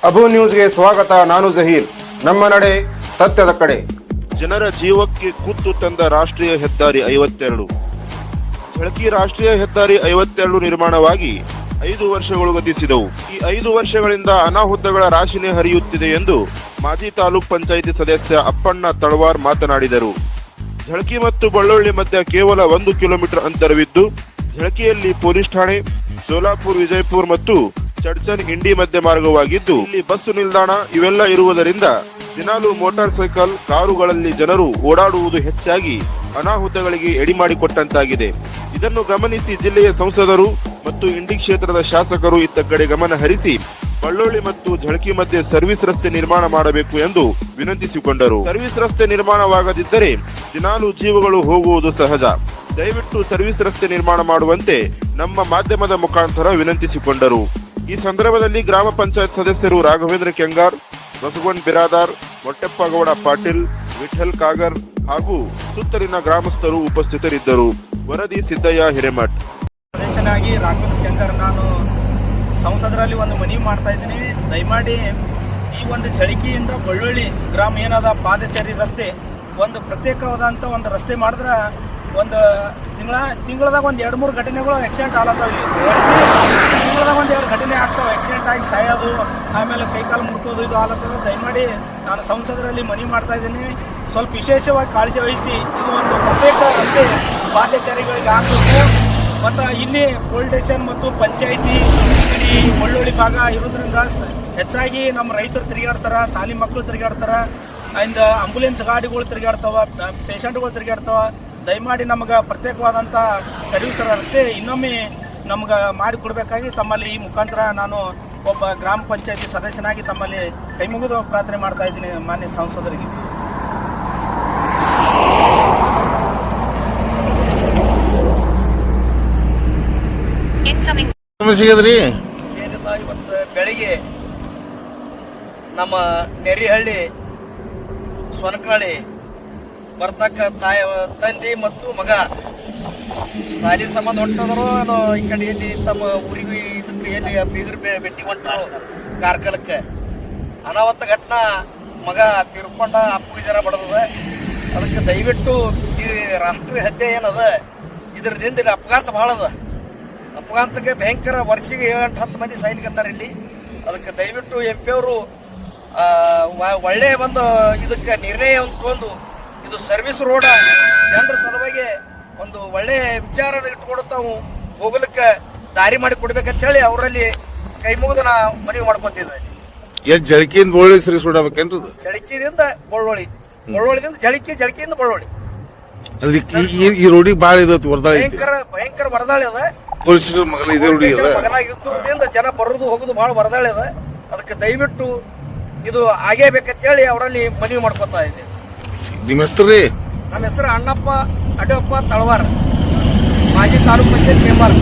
ಅಬು ನ್ಯೂಸ್ಗೆ ಸ್ವಾಗತ. ನಾನು ಜಹೀರ್. ನಮ್ಮ ನಡೆ ಸತ್ಯದ ಕಡೆ. ಜನರ ಜೀವಕ್ಕೆ ಕುತ್ತು ತಂದ ರಾಷ್ಟ್ರೀಯ ಹೆದ್ದಾರಿ 52. ಝಳಕಿ ರಾಷ್ಟ್ರೀಯ ಹೆದ್ದಾರಿ 52 ನಿರ್ಮಾಣವಾಗಿ 5 ವರ್ಷಗಳು ಗತಿಸಿದವು. ಈ 5 ವರ್ಷಗಳಿಂದ ಅನಾಹುತಗಳ ರಾಶಿನೇ ಹರಿಯುತ್ತಿದೆ ಎಂದು ಮಾಜಿ ತಾಲೂಕ್ ಪಂಚಾಯಿತಿ ಸದಸ್ಯ ಅಪ್ಪಣ್ಣ ತಳವಾರ್ ಮಾತನಾಡಿದರು. ಝಳಕಿ ಮತ್ತು ಬಳ್ಳೊಳ್ಳಿ ಮಧ್ಯ ಕೇವಲ 1 ಕಿಲೋಮೀಟರ್ ಅಂತರವಿದ್ದು, ಝಳಕಿಯಲ್ಲಿ ಪೊಲೀಸ್ ಠಾಣೆ, ಸೋಲಾಪುರ್, ವಿಜಯಪುರ ಮತ್ತು ಚಡ್ಚನ್ ಇಂಡಿ ಮಧ್ಯ ಮಾರ್ಗವಾಗಿದ್ದು, ಇಲ್ಲಿ ಬಸ್ಸು ನಿಲ್ದಾಣ ಇವೆಲ್ಲ ಇರುವುದರಿಂದ ದಿನಾಲೂ ಮೋಟಾರ್ ಸೈಕಲ್, ಕಾರುಗಳಲ್ಲಿ ಜನರು ಓಡಾಡುವುದು ಹೆಚ್ಚಾಗಿ ಅನಾಹುತಗಳಿಗೆ ಎಡಿಮಾಡಿಕೊಟ್ಟಂತಾಗಿದೆ. ಇದನ್ನು ಗಮನಿಸಿ ಜಿಲ್ಲೆಯ ಸಂಸದರು ಮತ್ತು ಇಂಡಿ ಕ್ಷೇತ್ರದ ಶಾಸಕರು ಇತ್ತ ಕಡೆ ಗಮನ ಹರಿಸಿ ಬಳ್ಳೊಳ್ಳಿ ಮತ್ತು ಝಳಕಿ ಮಧ್ಯೆ ಸರ್ವಿಸ್ ರಸ್ತೆ ನಿರ್ಮಾಣ ಮಾಡಬೇಕು ಎಂದು ವಿನಂತಿಸಿಕೊಂಡರು. ಸರ್ವಿಸ್ ರಸ್ತೆ ನಿರ್ಮಾಣವಾಗದಿದ್ದರೆ ದಿನಾಲೂ ಜೀವಗಳು ಹೋಗುವುದು ಸಹಜ. ದಯವಿಟ್ಟು ಸರ್ವಿಸ್ ರಸ್ತೆ ನಿರ್ಮಾಣ ಮಾಡುವಂತೆ ನಮ್ಮ ಮಾಧ್ಯಮದ ಮುಖಾಂತರ ವಿನಂತಿಸಿಕೊಂಡರು. ಈ ಸಂದರ್ಭದಲ್ಲಿ ಗ್ರಾಮ ಪಂಚಾಯತ್ ಸದಸ್ಯರು ರಾಘವೇಂದ್ರ ಕೆಂಗಾರ್, ಬಸವನ್ ಬಿರಾದಾರ್, ಮೊಟ್ಟೆಪ್ಪಗೌಡ ಪಾಟೀಲ್, ವಿಠಲ್ ಕಾಗರ್ ಹಾಗೂ ಸುತ್ತಲಿನ ಗ್ರಾಮಸ್ಥರು ಉಪಸ್ಥಿತರಿದ್ದರು. ವರದಿ ಸಿದ್ದಯ್ಯ ಹಿರೇಮಠ್. ಸದಸ್ಯನಾಗಿ ರಾಘವೇಂದ್ರ ಕೆಂಗಾರ್ ನಾನು ಸಂಸದರಲ್ಲಿ ಒಂದು ಮನವಿ ಮಾಡ್ತಾ ಇದ್ದೀನಿ. ದಯಮಾಡಿ ಈ ಒಂದು ಝಳಕಿಯಿಂದ ಬಳ್ಳೊಳ್ಳಿ ಗ್ರಾಮ ಏನದ ಪಾದಚಾರಿ ರಸ್ತೆ ಒಂದು ಪ್ರತ್ಯೇಕವಾದಂಥ ಒಂದು ರಸ್ತೆ ಮಾಡಿದ್ರೆ ಒಂದು ತಿಂಗಳದಾಗ ಒಂದು 2-3 ಘಟನೆಗಳು ಆಕ್ಸಿಡೆಂಟ್ ಆಗ್ಲತ್ತಾವ. ಇಲ್ಲಿ ತಿಂಗಳದಾಗ 1-2 ಘಟನೆ ಆಗ್ತಾವೆ. ಆಕ್ಸಿಡೆಂಟ್ ಆಗಿ ಸಾಯೋದು, ಆಮೇಲೆ ಕೈಕಾಲು ಮುಡ್ಕೋದು, ಇದು ಆಗ್ಲತ್ತದ. ದಯಮಾಡಿ ನಾನು ಸಂಸದರಲ್ಲಿ ಮನವಿ ಮಾಡ್ತಾ ಇದ್ದೀನಿ, ಸ್ವಲ್ಪ ವಿಶೇಷವಾಗಿ ಕಾಳಜಿ ವಹಿಸಿ ಇದು ಒಂದು ಪ್ರತ್ಯೇಕ ರಸ್ತೆ ಪಾದಚಾರಿಗಳಿಗೆ ಆಗಬೇಕು. ಮತ್ತು ಇಲ್ಲಿ ಪೊಲೀಸ್ ಸ್ಟೇಷನ್ ಮತ್ತು ಪಂಚಾಯಿತಿ ಈ ಬಳ್ಳೊಳ್ಳಿ ಭಾಗ ಇರೋದ್ರಿಂದ ಹೆಚ್ಚಾಗಿ ನಮ್ಮ ರೈತರು ತಿರುಗಾಡ್ತಾರೆ, ಶಾಲೆ ಮಕ್ಕಳು ತಿರುಗಾಡ್ತಾರೆ, ಇಂದ ಆಂಬುಲೆನ್ಸ್ ಗಾಡಿಗಳು ತಿರುಗಾಡ್ತಾವ, ಪೇಷಂಟ್ಗಳು ತಿರುಗಾಡ್ತಾವ. ದಯಮಾಡಿ ನಮಗೆ ಪ್ರತ್ಯೇಕವಾದಂಥ ಸರ್ವಿಸ್ ರಸ್ತೆ ಇನ್ನೊಮ್ಮೆ ನಮ್ಗೆ ಮಾಡಿಕೊಡ್ಬೇಕಾಗಿ ತಮ್ಮಲ್ಲಿ ಈ ಮುಖಾಂತರ ನಾನು ಒಬ್ಬ ಗ್ರಾಮ ಪಂಚಾಯತಿ ಸದಸ್ಯನಾಗಿ ತಮ್ಮಲ್ಲಿ ಕೈ ಮುಗಿದು ಪ್ರಾರ್ಥನೆ ಮಾಡ್ತಾ ಇದ್ದೀನಿ ಮಾನ್ಯ ಸಂಸದರಿಗೆ. ಏನಿಲ್ಲ, ಇವತ್ತು ಬೆಳಿಗ್ಗೆ ನಮ್ಮ ನೆರಿಹಳ್ಳಿ ಸೊನಕನಹಳ್ಳಿ ಬರ್ತಕ್ಕ ತಂದೆ ಮತ್ತು ಮಗ ಸಾಲಿ ಸಂಬಂಧ ಹೊಂಟದ್ರು. ಈ ಕಡೆ ಎಲ್ಲಿ ತಮ್ಮ ಊರಿಗೆ ಇದಕ್ಕೆ ಎಲ್ಲಿ ಬೀಗರ್ ಭೇಟಿ ಹೊಂಟರು ಕಾರ್ಕಳಕ್ಕೆ. ಅನಾಹುತ ಘಟನಾ ಮಗ ತೀರ್ಕೊಂಡ, ಅಪ್ಪಗೆ ಜರ ಬಡದದ. ಅದಕ್ಕೆ ದಯವಿಟ್ಟು ಈ ರಾಷ್ಟ್ರೀಯ ಹೆದ್ದೆ ಏನದ ಇದರದಿಂದ ಇಲ್ಲಿ ಅಪಘಾತ ಭಾಳ ಅದ. ಅಪಘಾತಕ್ಕೆ ಭಯಂಕರ ವರ್ಷಿಗೆ 7-10 ಮಂದಿ ಸಾಯ್ಲಿಕತ್ತಾರೆ ಇಲ್ಲಿ. ಅದಕ್ಕೆ ದಯವಿಟ್ಟು MP ಅವರು ಒಳ್ಳೆಯ ಒಂದು ಇದಕ್ಕೆ ನಿರ್ಣಯ ತಗೊಂಡು ಇದು ಸರ್ವಿಸ್ ರೋಡ್ ಜನರ ಸಲುವಾಗಿ ಒಂದು ಒಳ್ಳೆಯ ವಿಚಾರ ಇಟ್ಕೊಂಡು ತಾವು ಹೋಗ್ಲಿಕ್ಕೆ ದಾರಿ ಮಾಡಿ ಕೊಡ್ಬೇಕಂತ ಹೇಳಿ ಅವರಲ್ಲಿ ಕೈ ಮುಗಿದು ನಾ ಮನವಿ ಮಾಡ್ಕೊತಿದ್ದೆ. ಝಳಕಿಯಿಂದ ಬಳ್ಳೊಳ್ಳಿ ಸರ್ವಿಸ್ ರೋಡ್ ಆಗ್ಬೇಕೇನ್ರಿ? ಝಳಕಿಯಿಂದ ಬಳ್ಳೊಳ್ಳಿ, ಬಳ್ಳೊಳ್ಳಿದಿಂದ ಝಳಕಿ, ಝಳಕಿಯಿಂದ ಬಳ್ಳೊಳ್ಳಿ. ಈ ರೋಡಿಗೆ ಬಾಳ ಇದತ್ತು ವರದಾಳಿ, ಭಯಂಕರ ವರದಾಳಿ ಅದ. ಪೊಲೀಸ್ ಮಗನ ಇದೆ ರೋಡಿ ಅದ. ಮಗನಾಗಿದ್ದರಿಂದ ಜನ ಬರೋದು ಹೋಗುದು ಬಹಳ ವರದಾಳಿ ಅದ. ಅದಕ್ಕೆ ದಯವಿಟ್ಟು ಇದು ಆಗೇಬೇಕಂತ ಹೇಳಿ ಅವರಲ್ಲಿ ಮನವಿ ಮಾಡ್ಕೊತಾ ಇದೆ. ನಿಮ್ಮ ಹೆಸರು ರೀ? ನಮ್ಮ ಹೆಸರು ಅಣ್ಣಪ್ಪ ಅಡ್ಡಪ್ಪ ತಳವಾರ್, ಮಾಜಿ ತಾಲೂಕ್ ಪಂಚಾಯತ್ ಮೆಂಬರ್.